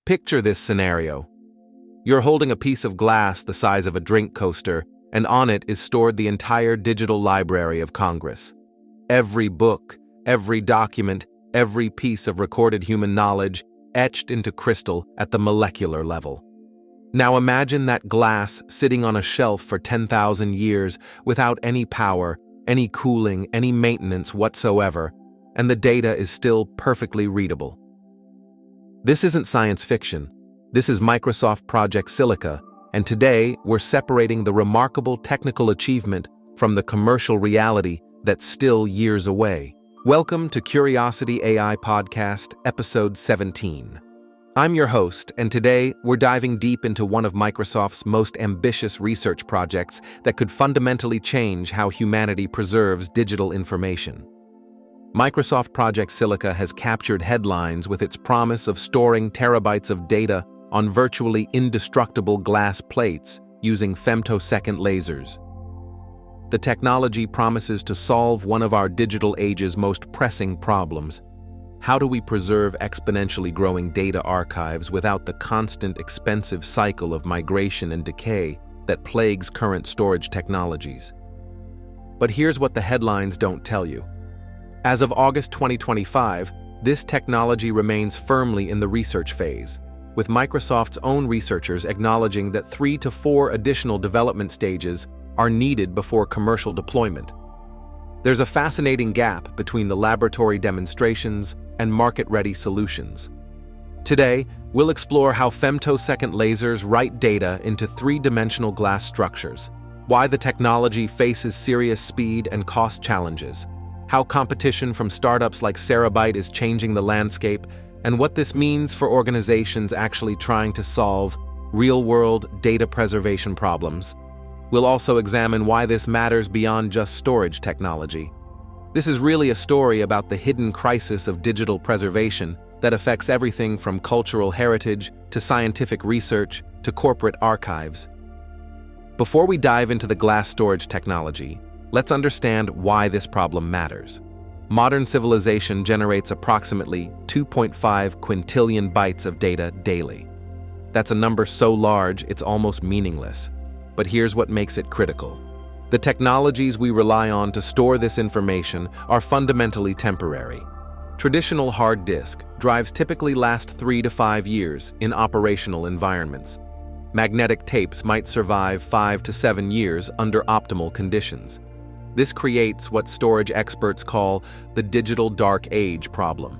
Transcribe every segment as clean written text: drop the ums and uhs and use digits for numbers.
Picture this scenario. You're holding a piece of glass the size of a drink coaster, and on it is stored the entire digital library of Congress. Every book, every document, every piece of recorded human knowledge etched into crystal at the molecular level. Now imagine that glass sitting on a shelf for 10,000 years without any power, any cooling, any maintenance whatsoever, and the data is still perfectly readable. This isn't science fiction. This is Microsoft Project Silica, and today we're separating the remarkable technical achievement from the commercial reality that's still years away. Welcome to Curiosity AI Podcast, Episode 17. I'm your host, and today we're diving deep into one of Microsoft's most ambitious research projects that could fundamentally change how humanity preserves digital information. Microsoft Project Silica has captured headlines with its promise of storing terabytes of data on virtually indestructible glass plates using femtosecond lasers. The technology promises to solve one of our digital age's most pressing problems. How do we preserve exponentially growing data archives without the constant, expensive cycle of migration and decay that plagues current storage technologies? But here's what the headlines don't tell you. As of August 2025, this technology remains firmly in the research phase, with Microsoft's own researchers acknowledging that 3 to 4 additional development stages are needed before commercial deployment. There's a fascinating gap between the laboratory demonstrations and market-ready solutions. Today, we'll explore how femtosecond lasers write data into three-dimensional glass structures, why the technology faces serious speed and cost challenges, how competition from startups like Cerabyte is changing the landscape, and what this means for organizations actually trying to solve real-world data preservation problems. We'll also examine why this matters beyond just storage technology. This is really a story about the hidden crisis of digital preservation that affects everything from cultural heritage to scientific research to corporate archives. Before we dive into the glass storage technology, let's understand why this problem matters. Modern civilization generates approximately 2.5 quintillion bytes of data daily. That's a number so large it's almost meaningless. But here's what makes it critical. The technologies we rely on to store this information are fundamentally temporary. Traditional hard disk drives typically last 3 to 5 years in operational environments. Magnetic tapes might survive 5 to 7 years under optimal conditions. This creates what storage experts call the digital dark age problem.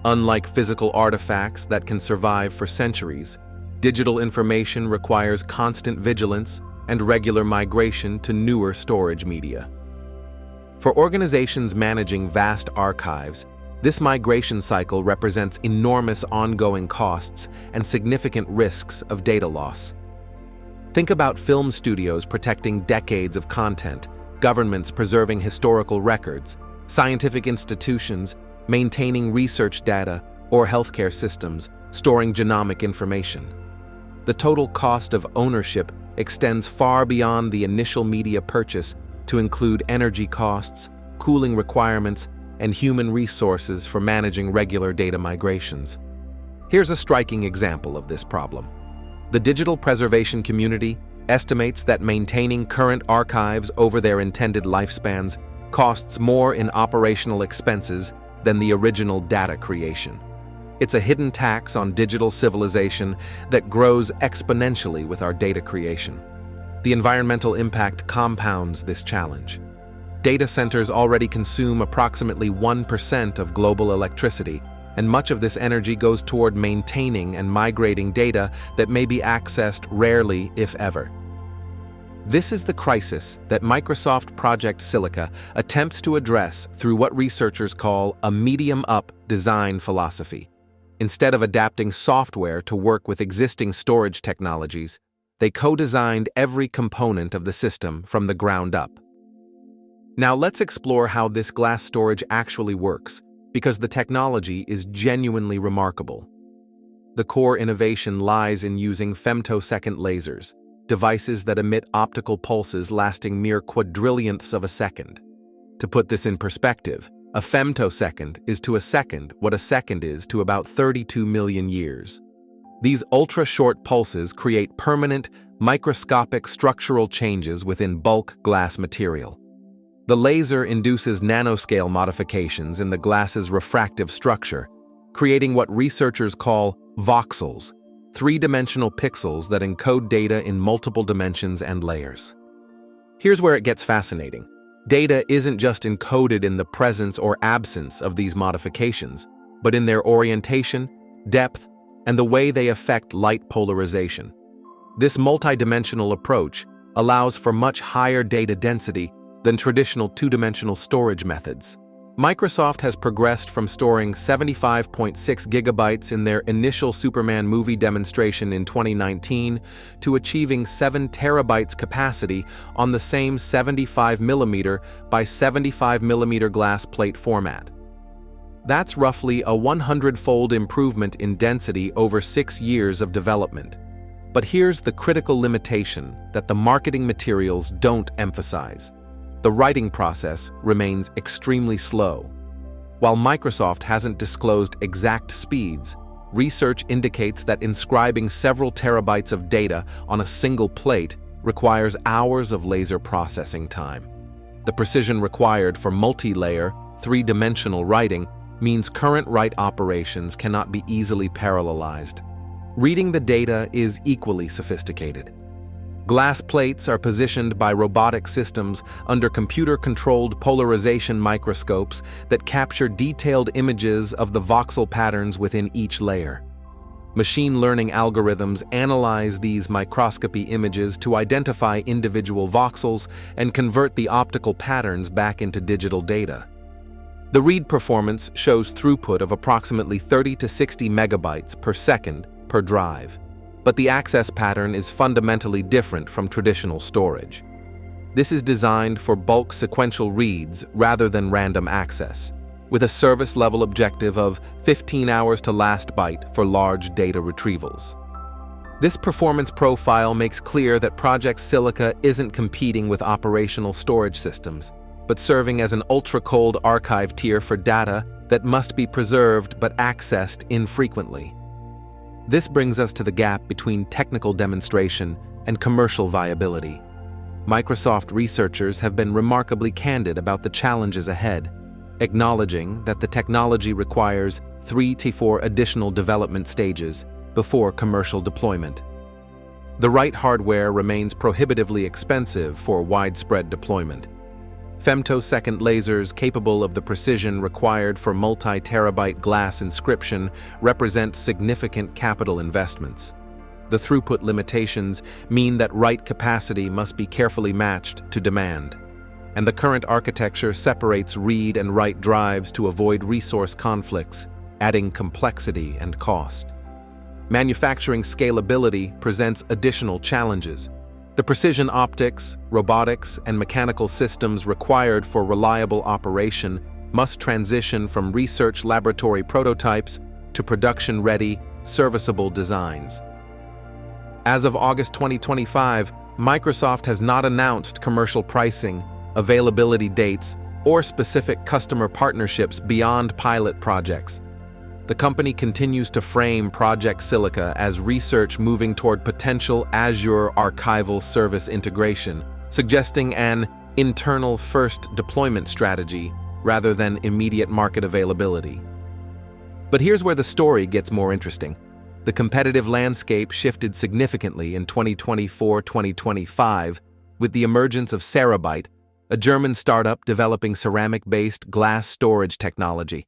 Unlike physical artifacts that can survive for centuries, digital information requires constant vigilance and regular migration to newer storage media. For organizations managing vast archives, this migration cycle represents enormous ongoing costs and significant risks of data loss. Think about film studios protecting decades of content, governments preserving historical records, scientific institutions maintaining research data, or healthcare systems storing genomic information. The total cost of ownership extends far beyond the initial media purchase to include energy costs, cooling requirements, and human resources for managing regular data migrations. Here's a striking example of this problem. The digital preservation community estimates that maintaining current archives over their intended lifespans costs more in operational expenses than the original data creation. It's a hidden tax on digital civilization that grows exponentially with our data creation. The environmental impact compounds this challenge. Data centers already consume approximately 1% of global electricity, and much of this energy goes toward maintaining and migrating data that may be accessed rarely, if ever. This is the crisis that Microsoft Project Silica attempts to address through what researchers call a medium-up design philosophy. Instead of adapting software to work with existing storage technologies, they co-designed every component of the system from the ground up. Now let's explore how this glass storage actually works, because the technology is genuinely remarkable. The core innovation lies in using femtosecond lasers, devices that emit optical pulses lasting mere quadrillionths of a second. To put this in perspective, a femtosecond is to a second what a second is to about 32 million years. These ultra-short pulses create permanent, microscopic structural changes within bulk glass material. The laser induces nanoscale modifications in the glass's refractive structure, creating what researchers call voxels, three-dimensional pixels that encode data in multiple dimensions and layers. Here's where it gets fascinating. Data isn't just encoded in the presence or absence of these modifications, but in their orientation, depth, and the way they affect light polarization. This multidimensional approach allows for much higher data density than traditional two-dimensional storage methods. Microsoft has progressed from storing 75.6 gigabytes in their initial Superman movie demonstration in 2019 to achieving 7 terabytes capacity on the same 75mm by 75mm glass plate format. That's roughly a 100-fold improvement in density over 6 years of development. But here's the critical limitation that the marketing materials don't emphasize. The writing process remains extremely slow. While Microsoft hasn't disclosed exact speeds, research indicates that inscribing several terabytes of data on a single plate requires hours of laser processing time. The precision required for multi-layer, three-dimensional writing means current write operations cannot be easily parallelized. Reading the data is equally sophisticated. Glass plates are positioned by robotic systems under computer-controlled polarization microscopes that capture detailed images of the voxel patterns within each layer. Machine learning algorithms analyze these microscopy images to identify individual voxels and convert the optical patterns back into digital data. The read performance shows throughput of approximately 30 to 60 megabytes per second per drive. But the access pattern is fundamentally different from traditional storage. This is designed for bulk sequential reads rather than random access, with a service-level objective of 15 hours to last byte for large data retrievals. This performance profile makes clear that Project Silica isn't competing with operational storage systems, but serving as an ultra-cold archive tier for data that must be preserved but accessed infrequently. This brings us to the gap between technical demonstration and commercial viability. Microsoft researchers have been remarkably candid about the challenges ahead, acknowledging that the technology requires 3 to 4 additional development stages before commercial deployment. The right hardware remains prohibitively expensive for widespread deployment. Femtosecond lasers capable of the precision required for multi-terabyte glass inscription represent significant capital investments. The throughput limitations mean that write capacity must be carefully matched to demand, and the current architecture separates read and write drives to avoid resource conflicts, adding complexity and cost. Manufacturing scalability presents additional challenges. The precision optics, robotics, and mechanical systems required for reliable operation must transition from research laboratory prototypes to production-ready, serviceable designs. As of August 2025, Microsoft has not announced commercial pricing, availability dates, or specific customer partnerships beyond pilot projects. The company continues to frame Project Silica as research moving toward potential Azure archival service integration, suggesting an internal first deployment strategy rather than immediate market availability. But here's where the story gets more interesting. The competitive landscape shifted significantly in 2024-2025 with the emergence of Cerabyte, a German startup developing ceramic-based glass storage technology.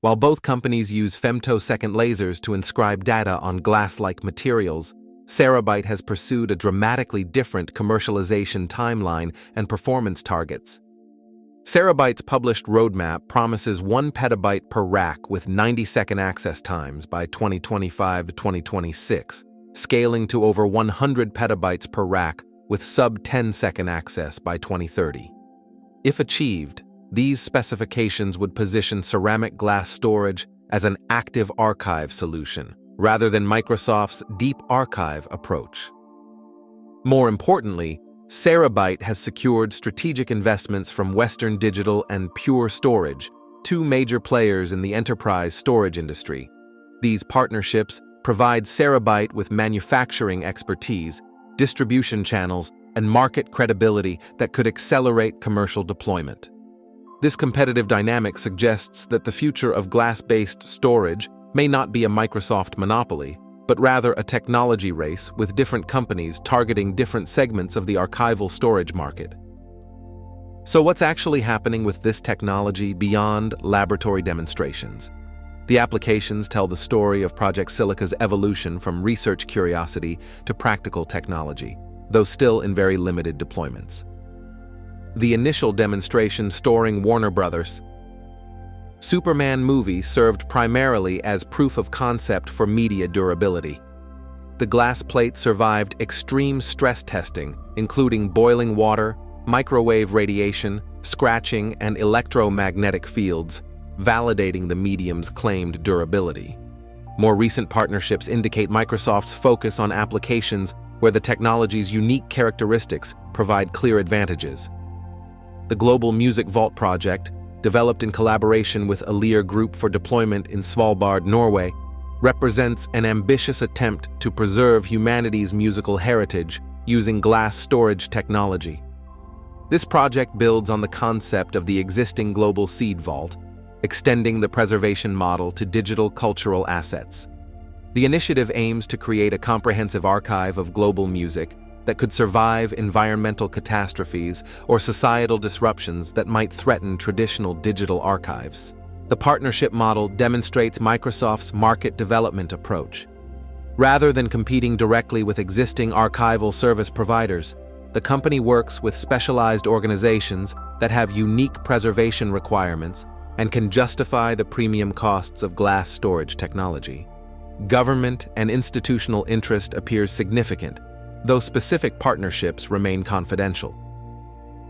While both companies use femtosecond lasers to inscribe data on glass-like materials, Cerabyte has pursued a dramatically different commercialization timeline and performance targets. Cerabyte's published roadmap promises 1 petabyte per rack with 90-second access times by 2025-2026, scaling to over 100 petabytes per rack with sub-10-second access by 2030. If achieved, these specifications would position ceramic glass storage as an active archive solution, rather than Microsoft's deep archive approach. More importantly, Cerabyte has secured strategic investments from Western Digital and Pure Storage, two major players in the enterprise storage industry. These partnerships provides Cerabyte with manufacturing expertise, distribution channels, and market credibility that could accelerate commercial deployment. This competitive dynamic suggests that the future of glass-based storage may not be a Microsoft monopoly, but rather a technology race with different companies targeting different segments of the archival storage market. So what's actually happening with this technology beyond laboratory demonstrations? The applications tell the story of Project Silica's evolution from research curiosity to practical technology, though still in very limited deployments. The initial demonstration storing Warner Brothers' Superman movie served primarily as proof of concept for media durability. The glass plate survived extreme stress testing, including boiling water, microwave radiation, scratching, and electromagnetic fields, validating the medium's claimed durability. More recent partnerships indicate Microsoft's focus on applications where the technology's unique characteristics provide clear advantages. The Global Music Vault project, developed in collaboration with Alir Group for deployment in Svalbard, Norway, represents an ambitious attempt to preserve humanity's musical heritage using glass storage technology. This project builds on the concept of the existing Global Seed Vault, extending the preservation model to digital cultural assets. The initiative aims to create a comprehensive archive of global music that could survive environmental catastrophes or societal disruptions that might threaten traditional digital archives. The partnership model demonstrates Microsoft's market development approach. Rather than competing directly with existing archival service providers, the company works with specialized organizations that have unique preservation requirements and can justify the premium costs of glass storage technology. Government and institutional interest appears significant, though specific partnerships remain confidential.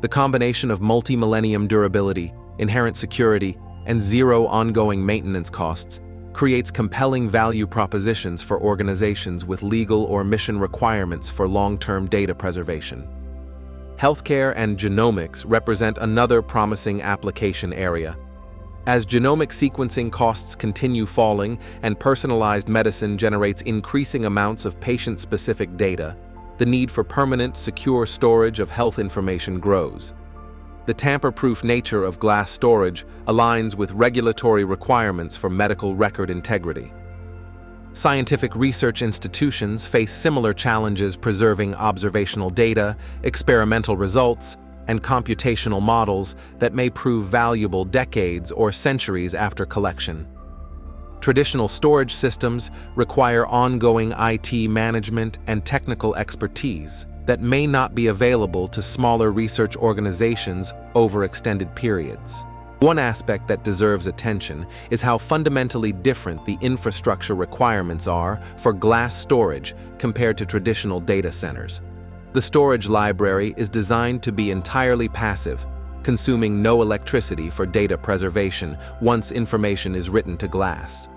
The combination of multi-millennium durability, inherent security, and zero ongoing maintenance costs creates compelling value propositions for organizations with legal or mission requirements for long-term data preservation. Healthcare and genomics represent another promising application area. As genomic sequencing costs continue falling and personalized medicine generates increasing amounts of patient-specific data, the need for permanent, secure storage of health information grows. The tamper-proof nature of glass storage aligns with regulatory requirements for medical record integrity. Scientific research institutions face similar challenges preserving observational data, experimental results, and computational models that may prove valuable decades or centuries after collection. Traditional storage systems require ongoing IT management and technical expertise that may not be available to smaller research organizations over extended periods. One aspect that deserves attention is how fundamentally different the infrastructure requirements are for glass storage compared to traditional data centers. The storage library is designed to be entirely passive, consuming no electricity for data preservation once information is written to glass.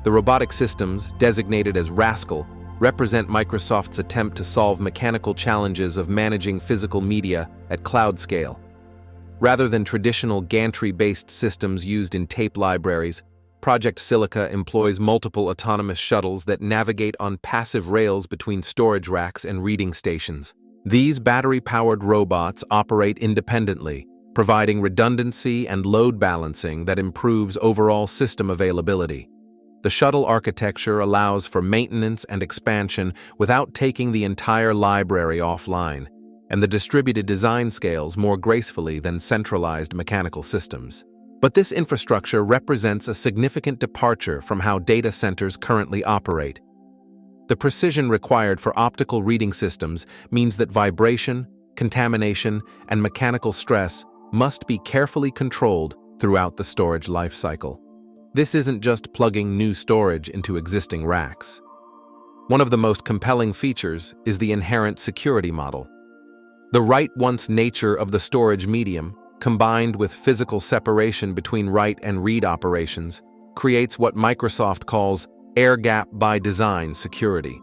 The robotic systems, designated as Rascal, represent Microsoft's attempt to solve mechanical challenges of managing physical media at cloud scale. Rather than traditional gantry-based systems used in tape libraries, Project Silica employs multiple autonomous shuttles that navigate on passive rails between storage racks and reading stations. These battery-powered robots operate independently, providing redundancy and load balancing that improves overall system availability. The shuttle architecture allows for maintenance and expansion without taking the entire library offline, and the distributed design scales more gracefully than centralized mechanical systems. But this infrastructure represents a significant departure from how data centers currently operate. The precision required for optical reading systems means that vibration, contamination, and mechanical stress must be carefully controlled throughout the storage lifecycle. This isn't just plugging new storage into existing racks. One of the most compelling features is the inherent security model. The write-once nature of the storage medium, combined with physical separation between write and read operations, creates what Microsoft calls air-gap-by-design security.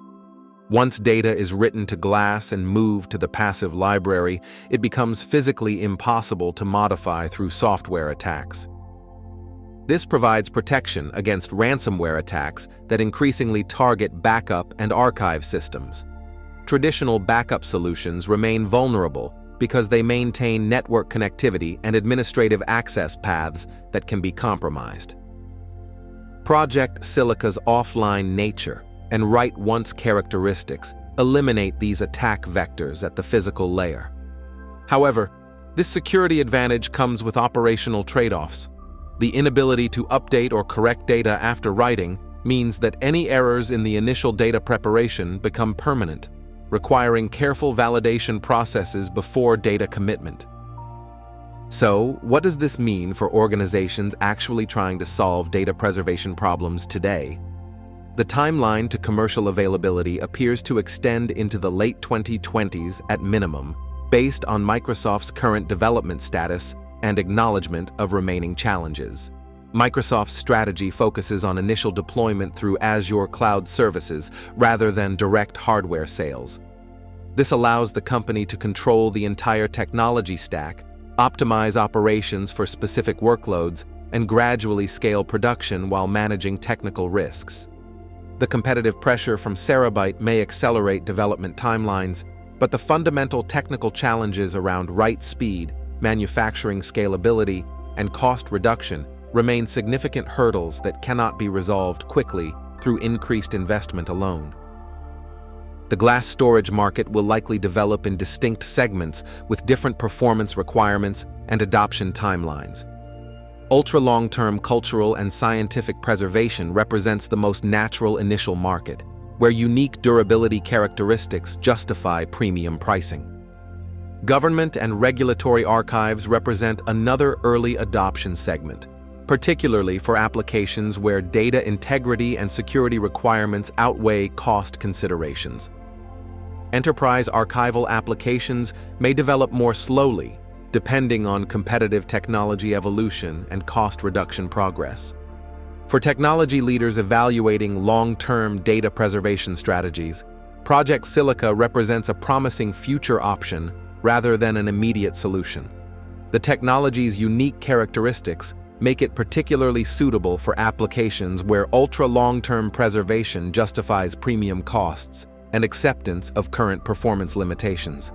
Once data is written to glass and moved to the passive library, it becomes physically impossible to modify through software attacks. This provides protection against ransomware attacks that increasingly target backup and archive systems. Traditional backup solutions remain vulnerable because they maintain network connectivity and administrative access paths that can be compromised. Project Silica's offline nature and write-once characteristics eliminate these attack vectors at the physical layer. However, this security advantage comes with operational trade-offs. The inability to update or correct data after writing means that any errors in the initial data preparation become permanent, requiring careful validation processes before data commitment. So, what does this mean for organizations actually trying to solve data preservation problems today? The timeline to commercial availability appears to extend into the late 2020s at minimum, based on Microsoft's current development status and acknowledgement of remaining challenges. Microsoft's strategy focuses on initial deployment through Azure cloud services rather than direct hardware sales. This allows the company to control the entire technology stack, optimize operations for specific workloads, and gradually scale production while managing technical risks. The competitive pressure from Terabyte may accelerate development timelines, but the fundamental technical challenges around write speed, manufacturing scalability, and cost reduction remain significant hurdles that cannot be resolved quickly through increased investment alone. The glass storage market will likely develop in distinct segments with different performance requirements and adoption timelines. Ultra-long-term cultural and scientific preservation represents the most natural initial market, where unique durability characteristics justify premium pricing. Government and regulatory archives represent another early adoption segment, particularly for applications where data integrity and security requirements outweigh cost considerations. Enterprise archival applications may develop more slowly, depending on competitive technology evolution and cost reduction progress. For technology leaders evaluating long-term data preservation strategies, Project Silica represents a promising future option rather than an immediate solution. The technology's unique characteristics make it particularly suitable for applications where ultra-long-term preservation justifies premium costs and acceptance of current performance limitations.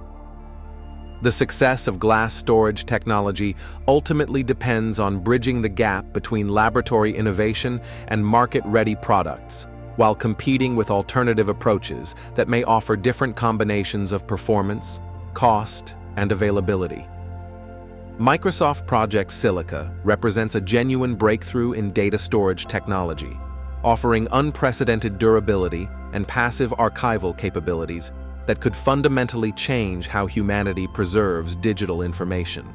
The success of glass storage technology ultimately depends on bridging the gap between laboratory innovation and market-ready products, while competing with alternative approaches that may offer different combinations of performance, cost, and availability. Microsoft Project Silica represents a genuine breakthrough in data storage technology, offering unprecedented durability and passive archival capabilities that could fundamentally change how humanity preserves digital information.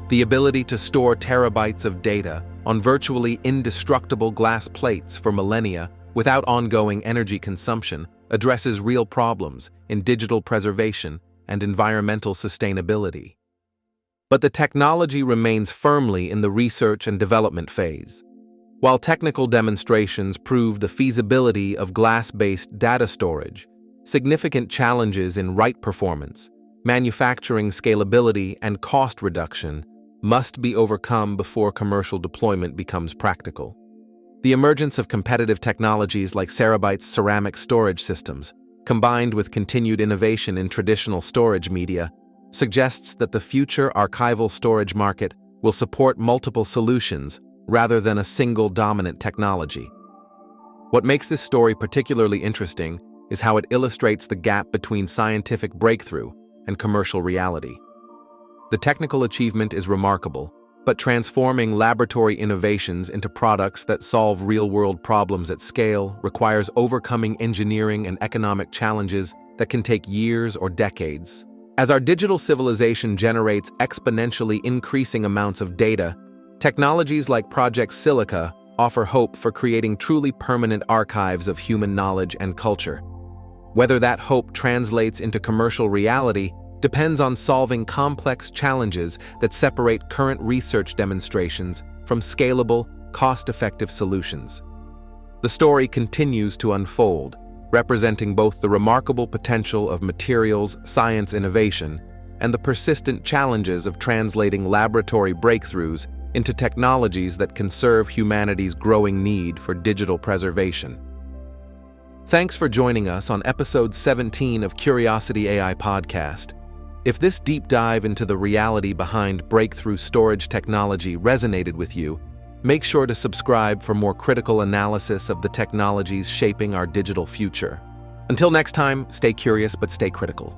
The ability to store terabytes of data on virtually indestructible glass plates for millennia without ongoing energy consumption addresses real problems in digital preservation and environmental sustainability. But the technology remains firmly in the research and development phase. While technical demonstrations prove the feasibility of glass-based data storage, significant challenges in write performance, manufacturing scalability, and cost reduction must be overcome before commercial deployment becomes practical. The emergence of competitive technologies like Terabyte's ceramic storage systems, combined with continued innovation in traditional storage media, suggests that the future archival storage market will support multiple solutions rather than a single dominant technology. What makes this story particularly interesting is how it illustrates the gap between scientific breakthrough and commercial reality. The technical achievement is remarkable, but transforming laboratory innovations into products that solve real-world problems at scale requires overcoming engineering and economic challenges that can take years or decades. As our digital civilization generates exponentially increasing amounts of data, technologies like Project Silica offer hope for creating truly permanent archives of human knowledge and culture. Whether that hope translates into commercial reality depends on solving complex challenges that separate current research demonstrations from scalable, cost-effective solutions. The story continues to unfold, representing both the remarkable potential of materials science innovation and the persistent challenges of translating laboratory breakthroughs into technologies that can serve humanity's growing need for digital preservation. Thanks for joining us on episode 17 of Curiosity AI Podcast. If this deep dive into the reality behind breakthrough storage technology resonated with you, make sure to subscribe for more critical analysis of the technologies shaping our digital future. Until next time, stay curious but stay critical.